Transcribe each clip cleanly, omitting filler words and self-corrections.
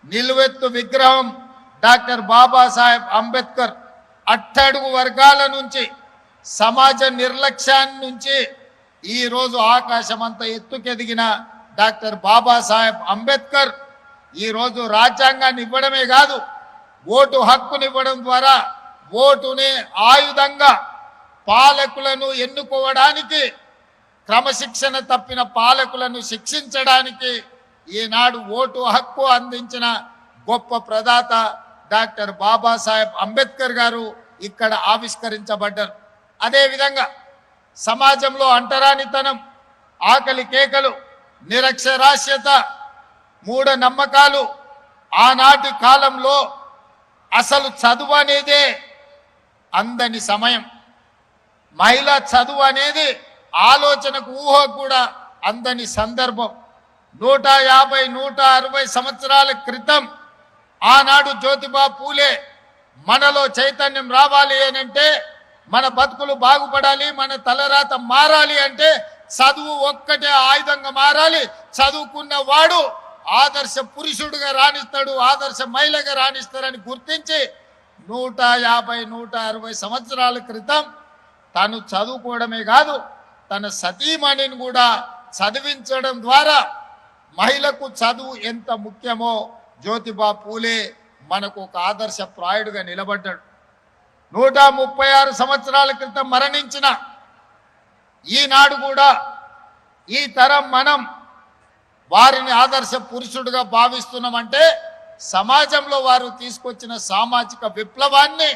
నిలువెత్తు విగ్రహం డాక్టర్ బాబాసాహెబ్ అంబేద్కర్. అట్టడుగు వర్గాల నుంచి, సమాజ నిర్లక్ష్యాన్ని నుంచి ఈరోజు ఆకాశమంత ఎత్తుకెదిగిన డాక్టర్ బాబాసాహెబ్ అంబేద్కర్ ఈరోజు రాజ్యాంగాన్ని ఇవ్వడమే కాదు, ఓటు హక్కునివ్వడం ద్వారా ఓటుని ఆయుధంగా పాలకులను ఎన్నుకోవడానికి, క్రమశిక్షణ తప్పిన పాలకులను శిక్షించడానికి ఈనాడు ఓటు హక్కు అందించిన గొప్ప ప్రదాత డాక్టర్ బాబాసాహెబ్ అంబేద్కర్ గారు ఇక్కడ ఆవిష్కరించబడ్డారు. అదేవిధంగా సమాజంలో అంటరానితనం, ఆకలి కేకలు, నిరక్షరాస్యత, మూఢనమ్మకాలు, ఆనాటి కాలంలో అసలు చదువు అనేదే అందని సమయం, మహిళా చదువు అనేది ఆలోచనకు ఊహకు కూడా అందని సందర్భం. 150-160 సంవత్సరాల క్రితం ఆనాడు జ్యోతిబా పూలే మనలో చైతన్యం రావాలి అనంటే, మన బతుకులు బాగుపడాలి, మన తలరాత మారాలి అంటే చదువు ఒక్కటే ఆయుధంగా మారాలి. చదువుకున్న వాడు ఆదర్శ పురుషుడుగా రాణిస్తాడు, ఆదర్శ మహిళగా రాణిస్తారని గుర్తించి 150-160 సంవత్సరాల క్రితం తను చదువుకోవడమే కాదు, తన సతీమణిని కూడా చదివించడం ద్వారా మహిళకు చదువు ఎంత ముఖ్యమో జ్యోతిబా పూలే మనకు ఒక ఆదర్శ ప్రాయుడుగా నిలబడ్డాడు. 136 సంవత్సరాల క్రితం మరణించిన ఈనాడు కూడా ఈ తరం మనం వారిని ఆదర్శ పురుషుడుగా భావిస్తున్నామంటే సమాజంలో వారు తీసుకొచ్చిన సామాజిక విప్లవాన్ని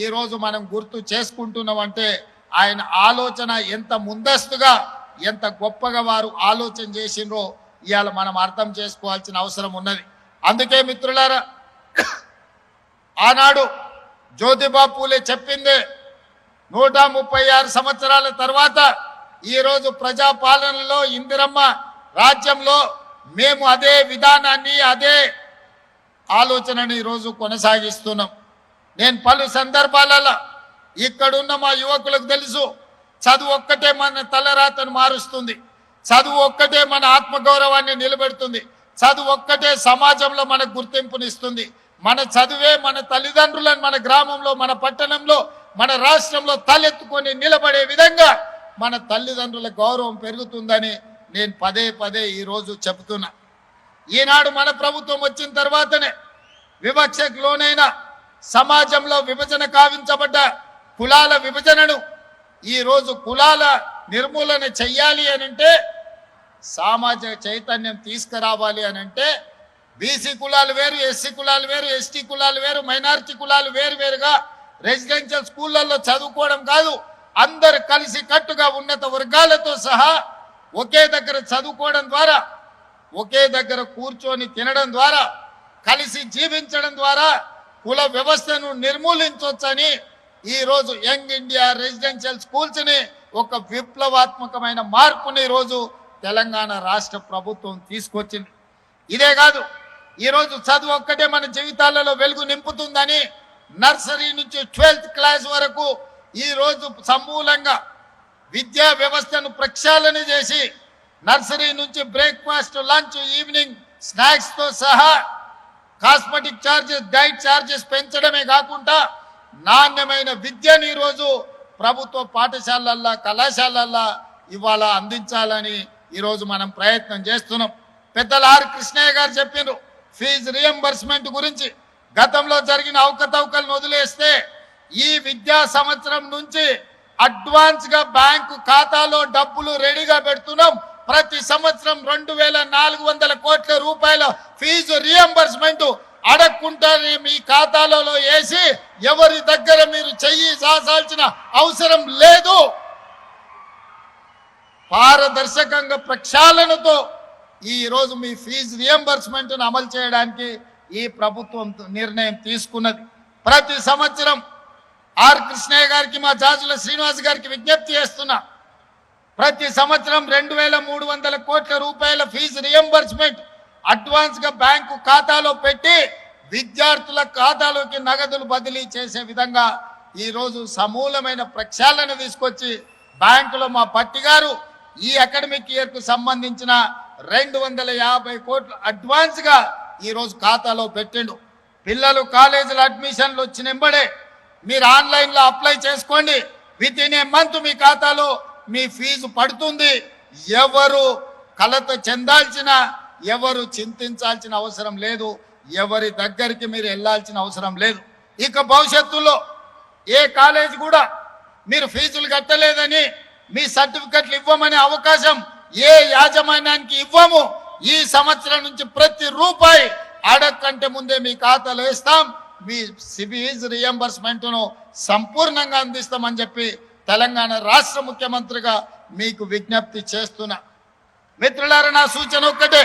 ఈరోజు మనం గుర్తు చేసుకుంటున్నామంటే ఆయన ఆలోచన ఎంత ముందస్తుగా, ఎంత గొప్పగా వారు ఆలోచన చేసిండ్రో ఇవాళ మనం అర్థం చేసుకోవాల్సిన అవసరం ఉన్నది. అందుకే మిత్రులారా, ఆనాడు జ్యోతిబా పూలే చెప్పిందే 136 సంవత్సరాల తర్వాత ఈరోజు ప్రజాపాలనలో, ఇందిరమ్మ రాజ్యంలో మేము అదే విధానాన్ని, అదే ఆలోచనని ఈరోజు కొనసాగిస్తున్నాం. నేను పలు సందర్భాలలో ఇక్కడున్న మా యువకులకు తెలుసు, చదువు ఒక్కటే మన తలరాతను మారుస్తుంది, చదువు ఒక్కటే మన ఆత్మగౌరవాన్ని నిలబెడుతుంది, చదువు ఒక్కటే సమాజంలో మనకు గుర్తింపునిస్తుంది. మన చదువే మన తల్లిదండ్రులను మన గ్రామంలో, మన పట్టణంలో, మన రాష్ట్రంలో తలెత్తుకొని నిలబడే విధంగా మన తల్లిదండ్రుల గౌరవం పెరుగుతుందని నేను పదే పదే ఈరోజు చెబుతున్నా. ఈనాడు మన ప్రభుత్వం వచ్చిన తర్వాతనే వివక్షకు లోనైన సమాజంలో విభజన కావించబడ్డ కులాల విభజనను ఈరోజు కులాల నిర్మూలన చెయ్యాలి అనంటే, సామాజిక చైతన్యం తీసుకురావాలి అనంటే బీసీ కులాలు వేరు, ఎస్సీ కులాలు వేరు, ఎస్టీ కులాలు వేరు, మైనారిటీ కులాలు వేరుగా రెసిడెన్షియల్ స్కూళ్ళల్లో చదువుకోవడం కాదు, అందరు కలిసి కట్టుగా ఉన్నత వర్గాలతో సహా ఒకే దగ్గర చదువుకోవడం ద్వారా, ఒకే దగ్గర కూర్చొని తినడం ద్వారా, కలిసి జీవించడం ద్వారా కుల వ్యవస్థను నిర్మూలించవచ్చని ఈరోజు యంగ్ ఇండియా రెసిడెన్షియల్ స్కూల్స్ని ఒక విప్లవాత్మకమైన మార్పుని ఈరోజు తెలంగాణ రాష్ట్ర ప్రభుత్వం తీసుకొచ్చింది. ఇదే కాదు, ఈరోజు చదువు ఒక్కటే మన జీవితాలలో వెలుగు నింపుతుందని నర్సరీ నుంచి 12th క్లాస్ వరకు ఈరోజు సమూలంగా విద్యా వ్యవస్థను ప్రక్షాళన చేసి, నర్సరీ నుంచి బ్రేక్ఫాస్ట్, లంచ్, ఈవినింగ్ స్నాక్స్తో సహా కాస్మెటిక్ ఛార్జెస్, డైట్ ఛార్జెస్ పెంచడమే కాకుండా నాణ్యమైన విద్యను ఈరోజు ప్రభుత్వ పాఠశాలల్లో, కళాశాలల్లో ఇవాళ అందించాలని ఈరోజు మనం ప్రయత్నం చేస్తున్నాం. పెద్దలు ఆర్ కృష్ణయ్య గారు చెప్పారు ఫీజు రియంబర్స్మెంట్ గురించి. గతంలో జరిగిన అవకతవకలను వదిలేస్తే ఈ విద్యా సంవత్సరం నుంచి అడ్వాన్స్గా బ్యాంకు ఖాతాలో డబ్బులు రెడీగా పెడుతున్నాం. ప్రతి సంవత్సరం 2400 కోట్ల రూపాయల ఫీజు రియంబర్స్మెంట్ అడగకుండానే మీ ఖాతాలలో వేసి ఎవరి దగ్గర మీరు చెయ్యి సాల్సిన అవసరం లేదు. పారదర్శకంగా ప్రక్షాళనతో ఈరోజు మీ ఫీజు రియంబర్స్మెంట్ను అమలు చేయడానికి ఈ ప్రభుత్వం నిర్ణయం తీసుకున్నది. ప్రతి సంవత్సరం ఆర్ కృష్ణయ్య గారికి, మా జాజుల శ్రీనివాస్ గారికి విజ్ఞప్తి చేస్తున్నా, ప్రతి సంవత్సరం 2300 కోట్ల రూపాయల ఫీజు రియంబర్స్మెంట్ అడ్వాన్స్గా బ్యాంకు ఖాతాలో పెట్టి విద్యార్థుల ఖాతాలోకి నగదులు బదిలీ చేసే విధంగా ఈరోజు సమూలమైన ప్రక్షాళన తీసుకొచ్చి బ్యాంకులో మా పట్టి గారు ఈ అకాడమిక్ ఇయర్కు సంబంధించిన 250 కోట్లు అడ్వాన్స్గా ఈరోజు ఖాతాలో పెట్టిండు. పిల్లలు కాలేజీలో అడ్మిషన్లు వచ్చినెంబడే మీరు ఆన్లైన్లో అప్లై చేసుకోండి. విత్ ఇన్ ఏ మంత్ మీ ఖాతాలో మీ ఫీజు పడుతుంది. ఎవరు కలత చెందాల్సిన, ఎవరు చింతించాల్సిన అవసరం లేదు. ఎవరి దగ్గరికి మీరు వెళ్ళాల్సిన అవసరం లేదు. ఇక భవిష్యత్తులో ఏ కాలేజీ కూడా మీరు ఫీజులు కట్టలేదని మీ సర్టిఫికెట్లు ఇవ్వమనే అవకాశం ఏ యాజమాన్యానికి ఇవ్వము. ఈ సంవత్సరం నుంచి ప్రతి రూపాయి అడగకంటే ముందే మీ ఖాతాలో వేస్తాం. మీ ఫీజు రియంబర్స్మెంట్ను సంపూర్ణంగా అందిస్తామని చెప్పి తెలంగాణ రాష్ట్ర ముఖ్యమంత్రిగా మీకు విజ్ఞప్తి చేస్తున్నా. మిత్రులారా, నా సూచన ఒక్కటే.